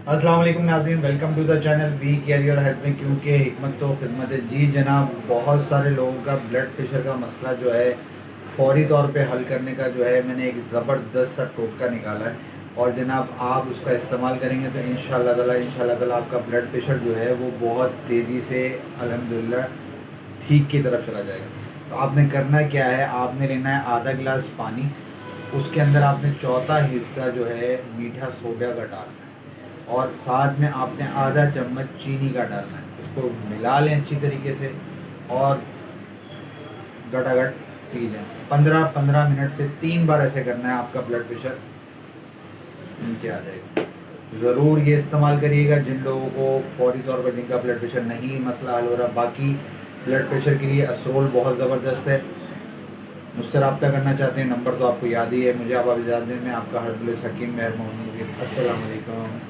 अस्सलाम वालेकुम नाज़रीन, welcome to the channel We Care Your Health में, क्योंकि हिकमत तो खिदमत है। जी जनाब, बहुत सारे लोगों का ब्लड प्रेशर का मसला जो है फौरी तौर पे हल करने का जो है मैंने एक ज़बरदस्त सा टोटका निकाला है। और जनाब आप उसका इस्तेमाल करेंगे तो इंशाल्लाह ताला आपका ब्लड प्रेशर जो है वो बहुत तेज़ी से अल्हम्दुलिल्लाह ठीक की तरफ चला जाएगा। तो आपने करना क्या है, आपने लेना है आधा गिलास पानी, उसके अंदर आपने चौथा हिस्सा जो है मीठा सोडा का डालना है और साथ में आपने आधा चम्मच चीनी का डालना है। उसको मिला लें अच्छी तरीके से और गटागट पी लें। 15-15 मिनट से 3 बार ऐसे करना है, आपका ब्लड प्रेशर नीचे आ जाएगा। ज़रूर ये इस्तेमाल करिएगा जिन लोगों को फौरी तौर पर जिनका ब्लड प्रेशर नहीं मसला हल हो रहा। बाकी ब्लड प्रेशर के लिए असरोल बहुत ज़बरदस्त है। मुझसे रब्ता करना चाहते हैं, नंबर तो आपको याद ही है। मुझे आप इजाज़त दें, मैं आपका हरबुल हकीम मेहर मोहम्मद। अस्सलाम वालेकुम।